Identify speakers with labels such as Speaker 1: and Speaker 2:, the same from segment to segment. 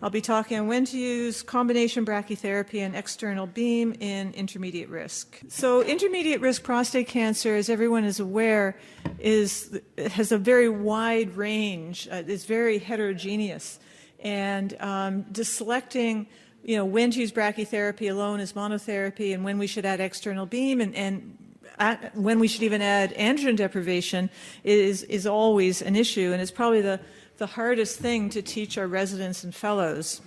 Speaker 1: I'll be talking on when to use combination brachytherapy and external beam in intermediate risk. So intermediate risk prostate cancer, as everyone is aware, has a very wide range. It's very heterogeneous. And just selecting when to use brachytherapy alone as monotherapy and when we should add external beam and when we should even add androgen deprivation is always an issue, and it's probably the hardest thing to teach our residents and fellows.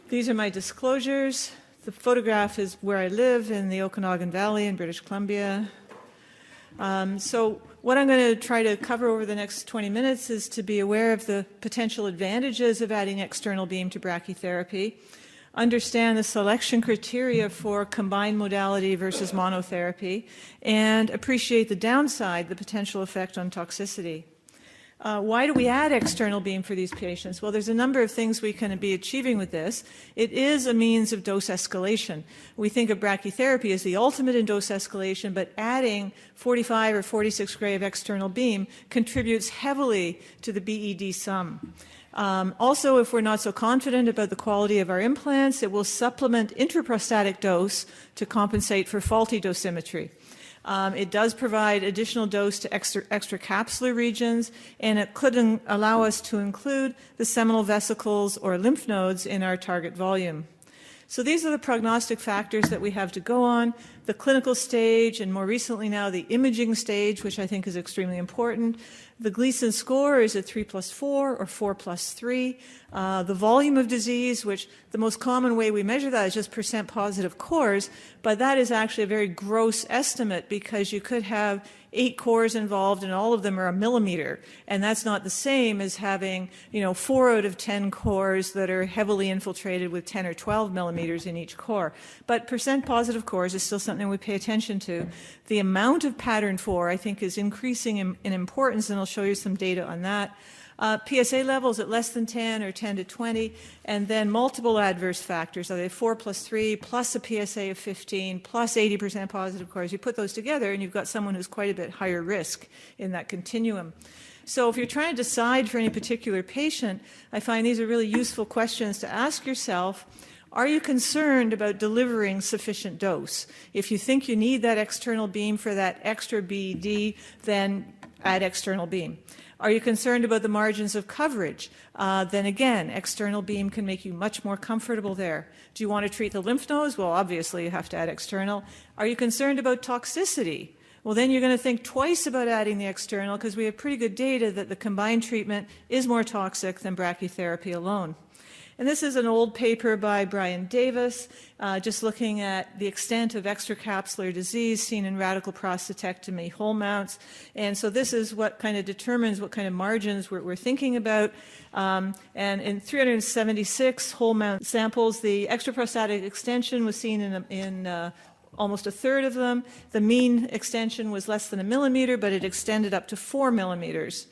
Speaker 1: These are my disclosures. The photograph is where I live in the Okanagan Valley in British Columbia. So what I'm going to try to cover over the next 20 minutes is to be aware of the potential advantages of adding external beam to brachytherapy, understand the selection criteria for combined modality versus monotherapy, and appreciate the downside, the potential effect on toxicity. Why do we add external beam for these patients? Well, there's a number of things we can be achieving with this. It is a means of dose escalation. We think of brachytherapy as the ultimate in dose escalation, but adding 45 or 46 gray of external beam contributes heavily to the BED sum. Also, if we're not so confident about the quality of our implants, it will supplement intraprostatic dose to compensate for faulty dosimetry. It does provide additional dose to extracapsular regions, and it could allow us to include the seminal vesicles or lymph nodes in our target volume. So these are the prognostic factors that we have to go on: the clinical stage, and more recently now the imaging stage, which I think is extremely important. The Gleason score is at 3+4 or 4+3. The volume of disease, which the most common way we measure that is just percent positive cores, but that is actually a very gross estimate because you could have 8 cores involved and all of them are a millimeter, and that's not the same as having 4 out of 10 cores that are heavily infiltrated with 10 or 12 millimeters in each core. But percent positive cores is still something we pay attention to. The amount of pattern 4 I think is increasing in importance, and I'll show you some data on that. PSA levels at less than 10 or 10 to 20, and then multiple adverse factors. Are they 4+3 plus a PSA of 15 plus 80% positive cores? You put those together and you've got someone who's quite a bit higher risk in that continuum. So if you're trying to decide for any particular patient, I find these are really useful questions to ask yourself. Are you concerned about delivering sufficient dose? If you think you need that external beam for that extra BED, then add external beam. Are you concerned about the margins of coverage? Then again, external beam can make you much more comfortable there. Do you want to treat the lymph nodes? Well, obviously you have to add external. Are you concerned about toxicity? Well, then you're going to think twice about adding the external because we have pretty good data that the combined treatment is more toxic than brachytherapy alone. And this is an old paper by Brian Davis, just looking at the extent of extracapsular disease seen in radical prostatectomy whole mounts. And so this is what kind of determines what kind of margins we're thinking about. And in 376 whole mount samples, the extraprostatic extension was seen in almost a third of them. The mean extension was less than a millimeter, but it extended up to 4 millimeters.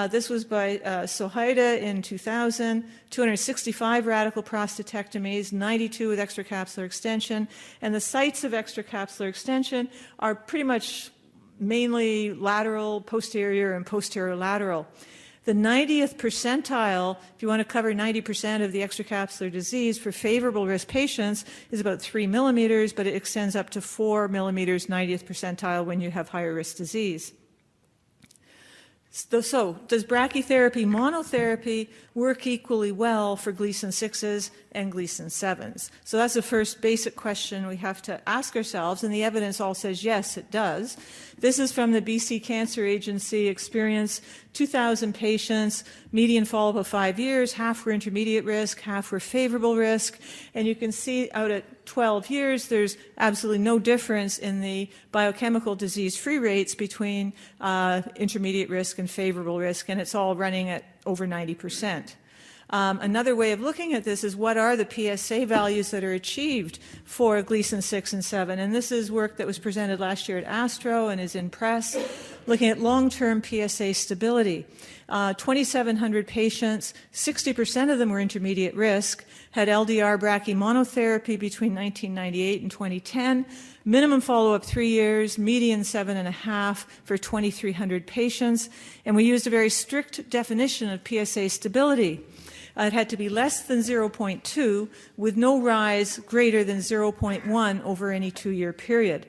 Speaker 1: This was by Sohaida in 2000, 265 radical prostatectomies, 92 with extracapsular extension, and the sites of extracapsular extension are pretty much mainly lateral, posterior, and posterior lateral. The 90th percentile, if you want to cover 90% of the extracapsular disease for favorable risk patients, is about 3 millimeters, but it extends up to 4 millimeters, 90th percentile when you have higher risk disease. So, does brachytherapy monotherapy work equally well for Gleason 6s and Gleason 7s? So that's the first basic question we have to ask ourselves, and the evidence all says yes, it does. This is from the BC Cancer Agency experience, 2,000 patients, median follow-up of 5 years, half were intermediate risk, half were favorable risk, and you can see out at 12 years there's absolutely no difference in the biochemical disease-free rates between intermediate risk and favorable risk, and it's all running at over 90%. Another way of looking at this is what are the PSA values that are achieved for Gleason 6 and 7, and this is work that was presented last year at Astro and is in press, looking at long-term PSA stability. 2,700 patients, 60% of them were intermediate risk, had LDR brachy monotherapy between 1998 and 2010, minimum follow-up 3 years, median 7.5 for 2,300 patients, and we used a very strict definition of PSA stability. It had to be less than 0.2 with no rise greater than 0.1 over any 2-year period.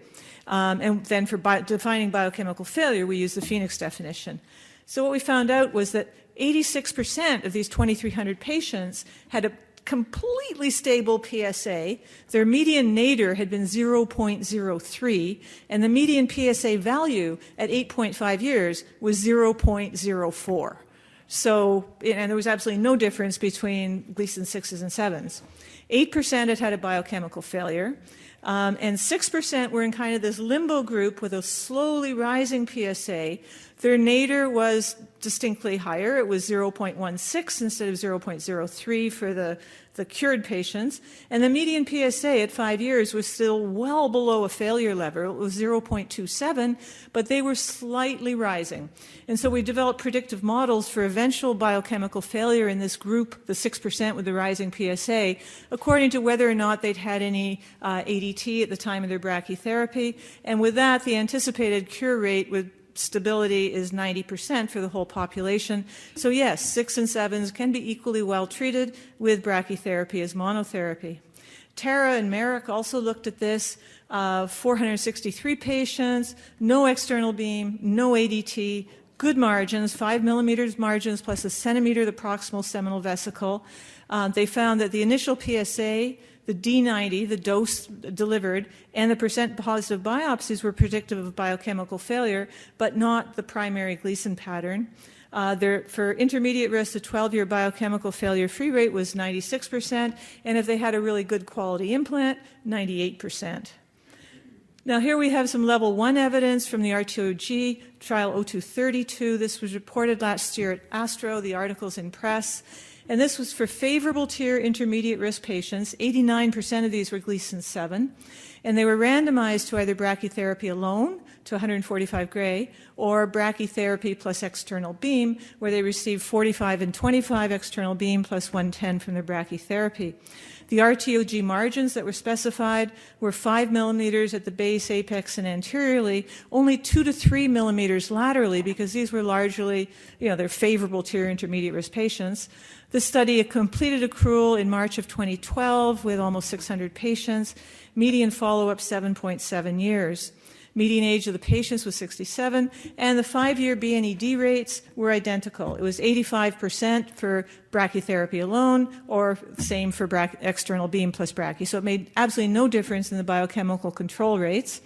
Speaker 1: And then for defining biochemical failure, we use the Phoenix definition. So what we found out was that 86% of these 2,300 patients had a completely stable PSA. Their median nadir had been 0.03, and the median PSA value at 8.5 years was 0.04. So, and there was absolutely no difference between Gleason 6s and 7s. 8% had a biochemical failure, and 6% were in kind of this limbo group with a slowly rising PSA. Their nadir was distinctly higher. It was 0.16 instead of 0.03 for the cured patients. And the median PSA at 5 years was still well below a failure level. It was 0.27, but they were slightly rising. And so we developed predictive models for eventual biochemical failure in this group, the 6% with the rising PSA, according to whether or not they'd had any ADT at the time of their brachytherapy. And with that, the anticipated cure rate with stability is 90% for the whole population. So yes, 6 and 7s can be equally well treated with brachytherapy as monotherapy. Tara and Merrick also looked at this, 463 patients, no external beam, no ADT, good margins, 5 millimeters margins plus a centimeter of the proximal seminal vesicle. They found that the initial PSA, the D90, the dose delivered, and the percent positive biopsies were predictive of biochemical failure, but not the primary Gleason pattern. For intermediate risk, the 12-year biochemical failure free rate was 96%, and if they had a really good quality implant, 98%. Now here we have some level 1 evidence from the RTOG trial 0232. This was reported last year at Astro, the article's in Press. And this was for favorable tier intermediate risk patients. 89% of these were Gleason 7. And they were randomized to either brachytherapy alone, to 145 gray, or brachytherapy plus external beam, where they received 45 and 25 external beam plus 110 from their brachytherapy. The RTOG margins that were specified were 5 millimeters at the base, apex, and anteriorly, only 2 to 3 millimeters laterally, because these were largely, they're favorable tier intermediate risk patients. The study completed accrual in March of 2012 with almost 600 patients, median follow-up 7.7 years. Median age of the patients was 67, and the 5-year BNED rates were identical. It was 85% for brachytherapy alone, or same for external beam plus brachy. So it made absolutely no difference in the biochemical control rates.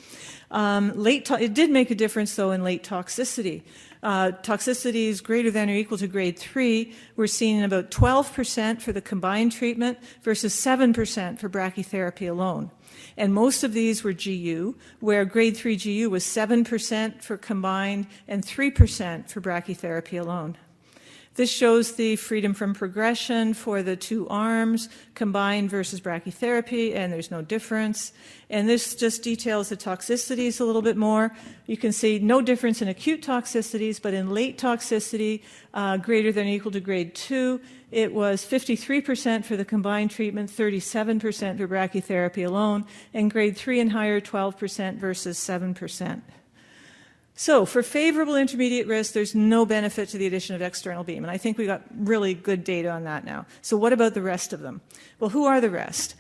Speaker 1: It did make a difference, though, in late toxicity. Toxicities greater than or equal to grade 3 were seen in about 12% for the combined treatment versus 7% for brachytherapy alone. And most of these were GU, where grade 3 GU was 7% for combined and 3% for brachytherapy alone. This shows the freedom from progression for the two arms, combined versus brachytherapy, and there's no difference. And this just details the toxicities a little bit more. You can see no difference in acute toxicities, but in late toxicity, greater than or equal to grade 2, it was 53% for the combined treatment, 37% for brachytherapy alone, and grade 3 and higher, 12% versus 7%. So for favorable intermediate risk, there's no benefit to the addition of external beam, and I think we got really good data on that now. So what about the rest of them? Well, who are the rest?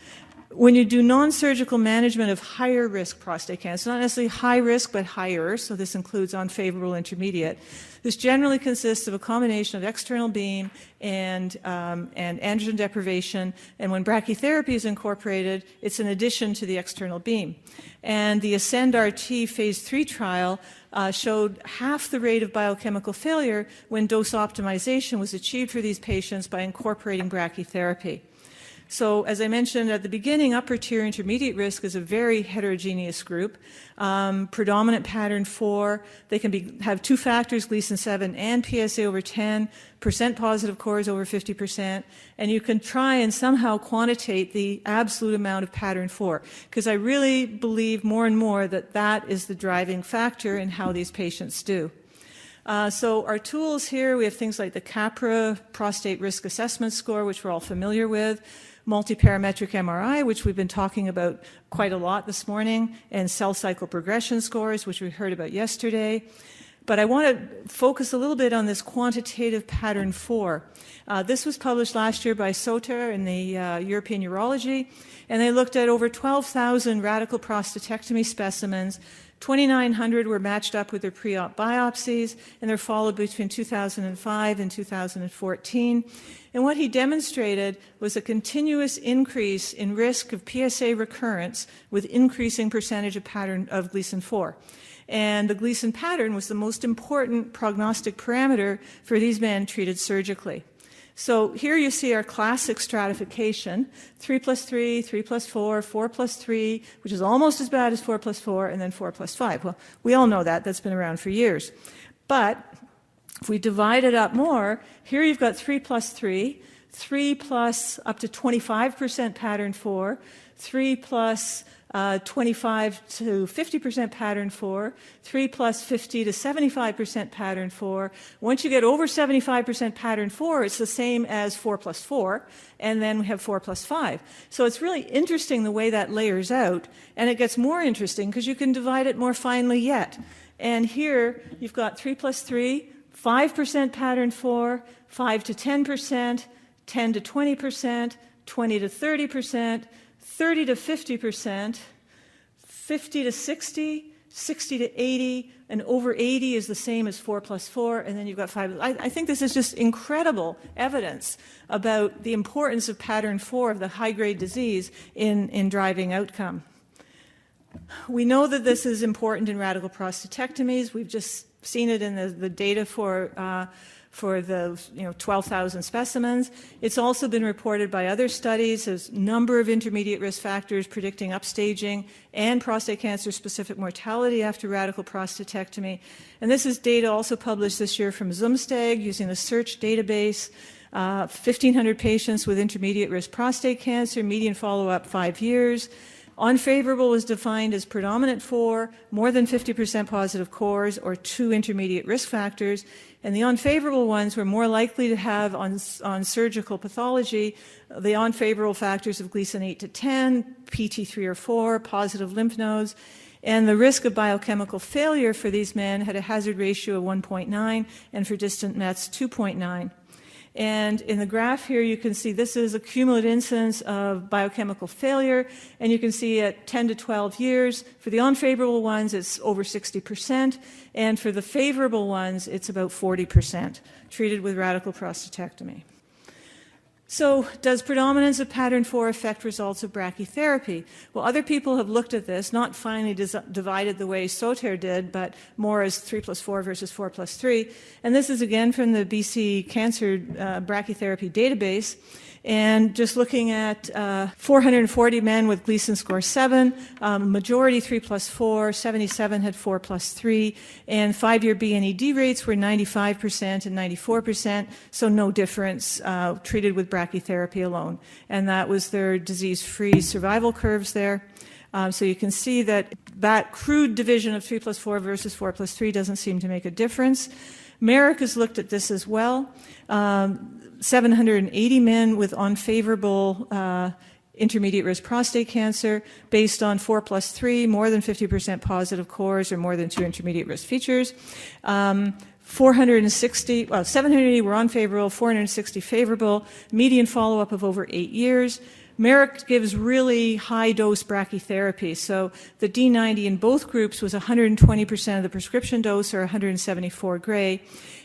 Speaker 1: When you do non-surgical management of higher risk prostate cancer, not necessarily high risk, but higher, so this includes unfavorable intermediate, this generally consists of a combination of external beam and androgen deprivation, and when brachytherapy is incorporated, it's an addition to the external beam. And the ASCEND-RT phase 3 trial showed half the rate of biochemical failure when dose optimization was achieved for these patients by incorporating brachytherapy. So as I mentioned at the beginning, upper tier intermediate risk is a very heterogeneous group. Predominant pattern 4, they can have two factors, Gleason 7 and PSA over 10, percent positive cores over 50%, and you can try and somehow quantitate the absolute amount of pattern 4, because I really believe more and more that that is the driving factor in how these patients do. So our tools here, we have things like the CAPRA prostate risk assessment score, which we're all familiar with, multiparametric MRI, which we've been talking about quite a lot this morning, and cell cycle progression scores, which we heard about yesterday. But I want to focus a little bit on this quantitative pattern 4. This was published last year by Soter in the European Urology, and they looked at over 12,000 radical prostatectomy specimens. 2,900 were matched up with their pre-op biopsies, and they're followed between 2005 and 2014. And what he demonstrated was a continuous increase in risk of PSA recurrence with increasing percentage of pattern of Gleason 4. And the Gleason pattern was the most important prognostic parameter for these men treated surgically. So here you see our classic stratification, 3 plus 3, 3 plus 4, 4 plus 3, which is almost as bad as 4 plus 4, and then 4 plus 5. Well, we all know that. That's been around for years. But if we divide it up more, here you've got 3 plus 3, 3 plus up to 25% pattern 4, 3 plus 25 to 50% pattern 4, 3 plus 50 to 75% pattern 4. Once you get over 75% pattern 4, it's the same as 4 plus 4, and then we have 4 plus 5. So it's really interesting the way that layers out, and it gets more interesting because you can divide it more finely yet. And here you've got 3 plus 3, 5% pattern 4, 5 to 10%, 10 to 20%, 20 to 30%, 30 to 50%, 50 to 60, 60 to 80, and over 80 is the same as 4 plus 4, and then you've got 5. I think this is just incredible evidence about the importance of pattern 4 of the high-grade disease in driving outcome. We know that this is important in radical prostatectomies. We've just seen it in the data for the 12,000 specimens. It's also been reported by other studies as number of intermediate risk factors predicting upstaging and prostate cancer-specific mortality after radical prostatectomy. And this is data also published this year from Zumsteg using the SEARCH database. 1,500 patients with intermediate risk prostate cancer, median follow-up 5 years. Unfavorable was defined as predominant 4, more than 50% positive cores, or 2 intermediate risk factors. And the unfavorable ones were more likely to have on surgical pathology the unfavorable factors of Gleason 8 to 10, PT3 or 4, positive lymph nodes. And the risk of biochemical failure for these men had a hazard ratio of 1.9, and for distant Mets 2.9. And in the graph here, you can see this is a cumulative incidence of biochemical failure, and you can see at 10 to 12 years, for the unfavorable ones, it's over 60%, and for the favorable ones, it's about 40% treated with radical prostatectomy. So does predominance of pattern 4 affect results of brachytherapy? Well, other people have looked at this, not finely divided the way Soter did, but more as 3 plus 4 versus 4 plus 3. And this is again from the BC Cancer Brachytherapy database. And just looking at 440 men with Gleason score 7, majority 3 plus 4, 77 had 4 plus 3, and 5-year BNED rates were 95% and 94%, so no difference treated with brachytherapy alone. And that was their disease-free survival curves there. So you can see that that crude division of 3 plus 4 versus 4 plus 3 doesn't seem to make a difference. Merrick has looked at this as well. 780 men with unfavorable intermediate risk prostate cancer based on 4 plus 3, more than 50% positive cores or more than 2 intermediate risk features. 780 were unfavorable, 460 favorable, median follow-up of over 8 years. Merrick gives really high-dose brachytherapy. So the D90 in both groups was 120% of the prescription dose, or 174 gray.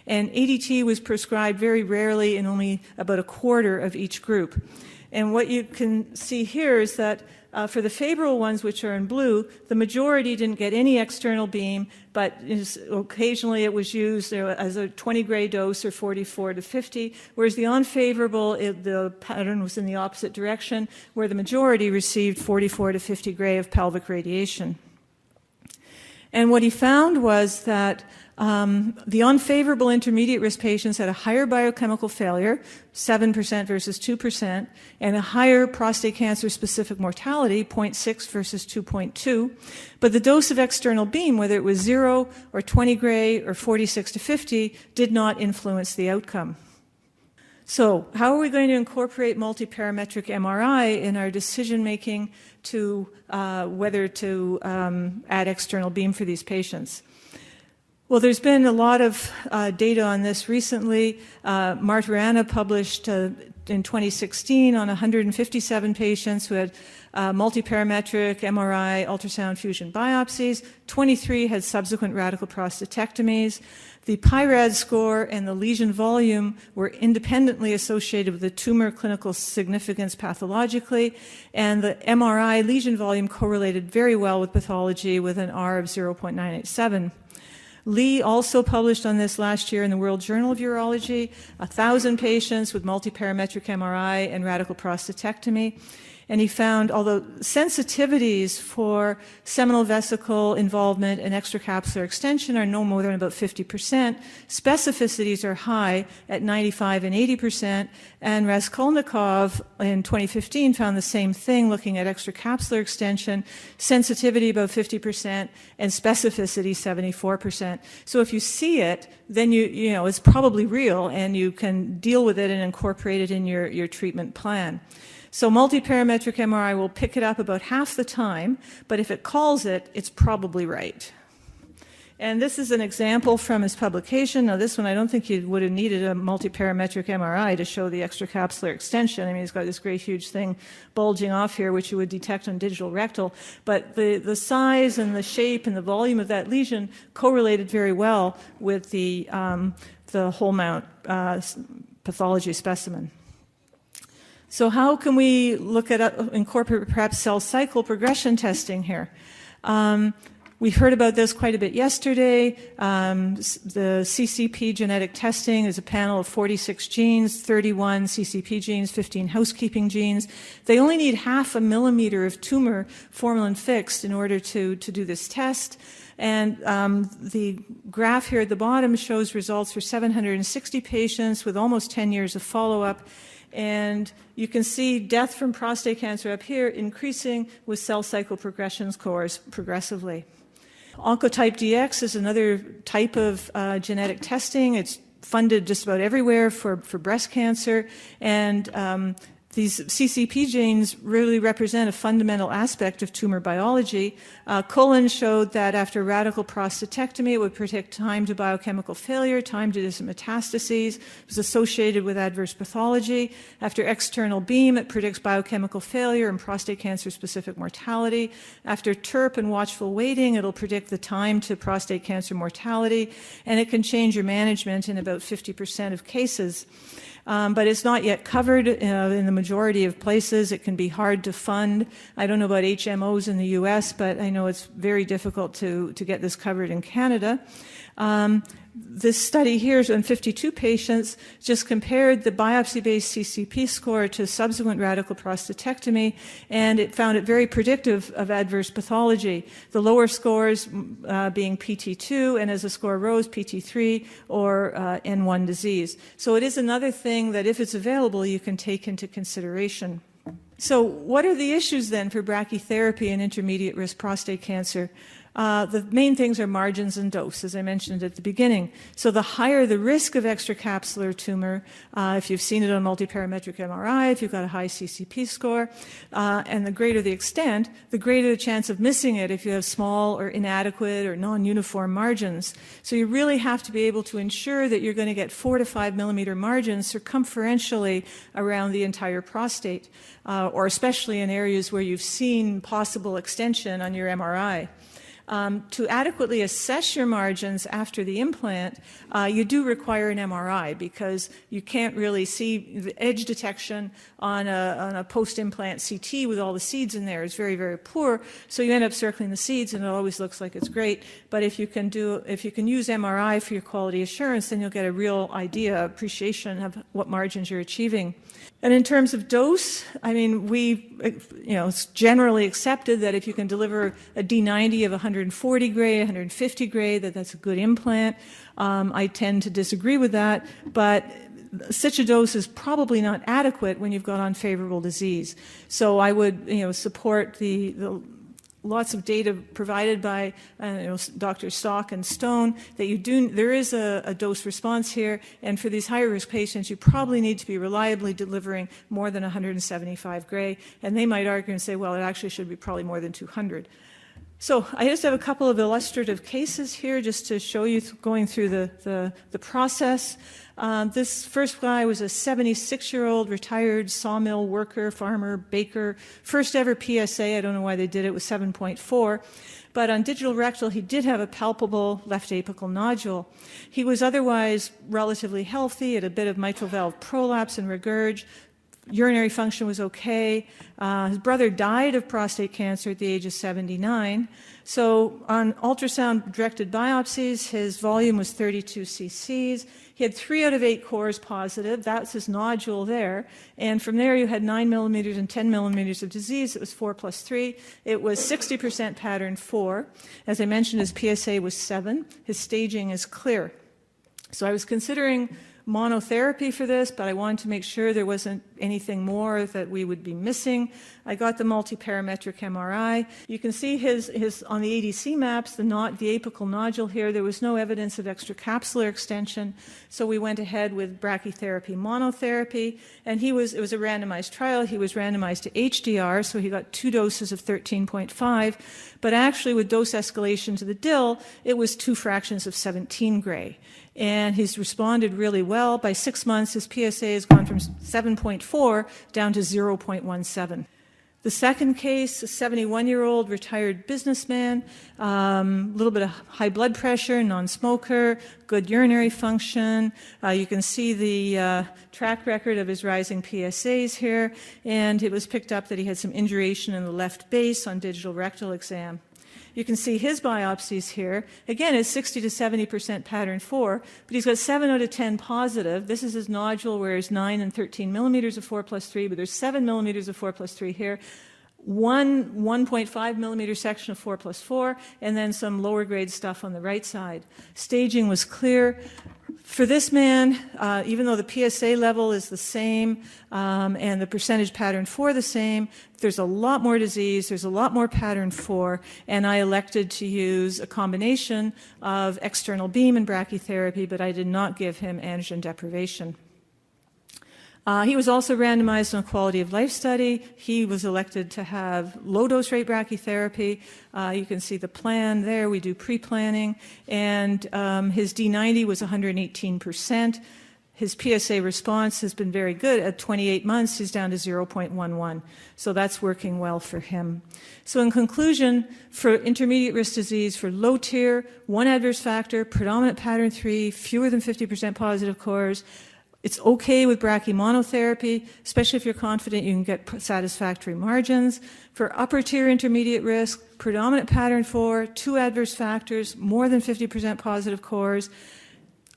Speaker 1: And ADT was prescribed very rarely in only about a quarter of each group. And what you can see here is that for the favorable ones, which are in blue, the majority didn't get any external beam, but occasionally it was used as a 20 gray dose or 44 to 50, whereas the unfavorable, the pattern was in the opposite direction, where the majority received 44 to 50 gray of pelvic radiation. And what he found was that the unfavorable intermediate risk patients had a higher biochemical failure, 7% versus 2%, and a higher prostate cancer-specific mortality, 0.6 versus 2.2. But the dose of external beam, whether it was 0 or 20 gray or 46 to 50, did not influence the outcome. So how are we going to incorporate multiparametric MRI in our decision-making to whether to add external beam for these patients? Well, there's been a lot of data on this recently. Martirana published in 2016 on 157 patients who had multiparametric MRI ultrasound fusion biopsies. 23 had subsequent radical prostatectomies. The PIRAD score and the lesion volume were independently associated with the tumor clinical significance pathologically, and the MRI lesion volume correlated very well with pathology with an R of 0.987. Lee also published on this last year in the World Journal of Urology, 1,000 patients with multiparametric MRI and radical prostatectomy. And he found, although sensitivities for seminal vesicle involvement and extracapsular extension are no more than about 50%, specificities are high at 95 and 80%, and Raskolnikov in 2015 found the same thing looking at extracapsular extension, sensitivity about 50% and specificity 74%. So if you see it, then you know it's probably real and you can deal with it and incorporate it in your treatment plan. So multiparametric MRI will pick it up about half the time, but if it calls it, it's probably right. And this is an example from his publication. Now this one, I don't think you would have needed a multiparametric MRI to show the extracapsular extension. I mean, he's got this great huge thing bulging off here, which you would detect on digital rectal. But the size and the shape and the volume of that lesion correlated very well with the whole mount pathology specimen. So how can we look at incorporate perhaps cell cycle progression testing here? We heard about this quite a bit yesterday. The CCP genetic testing is a panel of 46 genes, 31 CCP genes, 15 housekeeping genes. They only need 0.5 millimeter of tumor formalin fixed in order to do this test. And the graph here at the bottom shows results for 760 patients with almost 10 years of follow-up. And you can see death from prostate cancer up here increasing with cell cycle progression scores progressively. Oncotype DX is another type of genetic testing. It's funded just about everywhere for breast cancer. And these CCP genes really represent a fundamental aspect of tumor biology. Cullen showed that after radical prostatectomy, it would predict time to biochemical failure, time to distant metastases. It was associated with adverse pathology. After external beam, it predicts biochemical failure and prostate cancer-specific mortality. After TERP and watchful waiting, it'll predict the time to prostate cancer mortality, and it can change your management in about 50% of cases. But it's not yet covered in the majority of places. It can be hard to fund. I don't know about HMOs in the US, but I know it's very difficult to get this covered in Canada. This study here is on 52 patients, just compared the biopsy-based CCP score to subsequent radical prostatectomy, and it found it very predictive of adverse pathology. The lower scores being PT2, and as the score rose, PT3 or N1 disease. So it is another thing that if it's available, you can take into consideration. So what are the issues then for brachytherapy in intermediate risk prostate cancer? The main things are margins and dose, as I mentioned at the beginning. So the higher the risk of extracapsular tumor, if you've seen it on multiparametric MRI, if you've got a high CCP score, and the greater the extent, the greater the chance of missing it if you have small or inadequate or non-uniform margins. So you really have to be able to ensure that you're going to get 4 to 5 millimeter margins circumferentially around the entire prostate, or especially in areas where you've seen possible extension on your MRI. To adequately assess your margins after the implant, you do require an MRI because you can't really see the edge detection on a post-implant CT with all the seeds in there. It's very, very poor. So you end up circling the seeds, and it always looks like it's great. But if you can use MRI for your quality assurance, then you'll get a real idea, appreciation of what margins you're achieving. And in terms of dose, I mean, it's generally accepted that if you can deliver a D90 of 140 gray, 150 gray, that's a good implant. I tend to disagree with that, but such a dose is probably not adequate when you've got unfavorable disease. So I would, support the lots of data provided by Dr. Stock and Stone that there is a dose response here, and for these higher risk patients you probably need to be reliably delivering more than 175 gray, and they might argue and say, well, it actually should be probably more than 200. So I just have a couple of illustrative cases here just to show you going through the process. This first guy was a 76-year-old retired sawmill worker, farmer, baker. First ever PSA, I don't know why they did it, was 7.4. But on digital rectal, he did have a palpable left apical nodule. He was otherwise relatively healthy, had a bit of mitral valve prolapse and regurg. Urinary function was okay. His brother died of prostate cancer at the age of 79. So on ultrasound-directed biopsies, his volume was 32 cc's. He had 3 out of 8 cores positive. That's his nodule there. And from there, you had 9 millimeters and 10 millimeters of disease. It was 4+3. It was 60% pattern 4. As I mentioned, his PSA was 7. His staging is clear. So I was considering monotherapy for this, but I wanted to make sure there wasn't anything more that we would be missing. I got the multiparametric MRI. You can see his on the ADC maps, the apical nodule here, there was no evidence of extracapsular extension, so we went ahead with brachytherapy monotherapy, and it was a randomized trial. He was randomized to HDR, so he got 2 doses of 13.5, but actually with dose escalation to the DIL, it was 2 fractions of 17 gray. And he's responded really well. By 6 months, his PSA has gone from 7.4 down to 0.17. The second case, a 71-year-old retired businessman, a little bit of high blood pressure, non-smoker, good urinary function. You can see the track record of his rising PSAs here, and it was picked up that he had some induration in the left base on digital rectal exam. You can see his biopsies here. Again, it's 60 to 70% pattern 4, but he's got 7 out of 10 positive. This is his nodule where there's 9 and 13 millimeters of 4+3, but there's 7 millimeters of 4+3 here. 1.5 millimeter section of 4+4, and then some lower grade stuff on the right side. Staging was clear. For this man, even though the PSA level is the same and the percentage pattern 4 the same, there's a lot more disease, there's a lot more pattern 4, and I elected to use a combination of external beam and brachytherapy, but I did not give him androgen deprivation. He was also randomized on a quality of life study. He was elected to have low-dose rate brachytherapy. You can see the plan there. We do pre-planning. And his D90 was 118%. His PSA response has been very good. At 28 months, he's down to 0.11. So that's working well for him. So in conclusion, for intermediate risk disease, for low tier, 1 adverse factor, predominant pattern 3, fewer than 50% positive cores, it's okay with brachy monotherapy, especially if you're confident you can get satisfactory margins. For upper tier intermediate risk, predominant pattern 4, 2 adverse factors, more than 50% positive cores.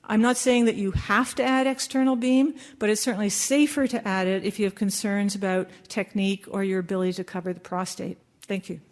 Speaker 1: I'm not saying that you have to add external beam, but it's certainly safer to add it if you have concerns about technique or your ability to cover the prostate. Thank you.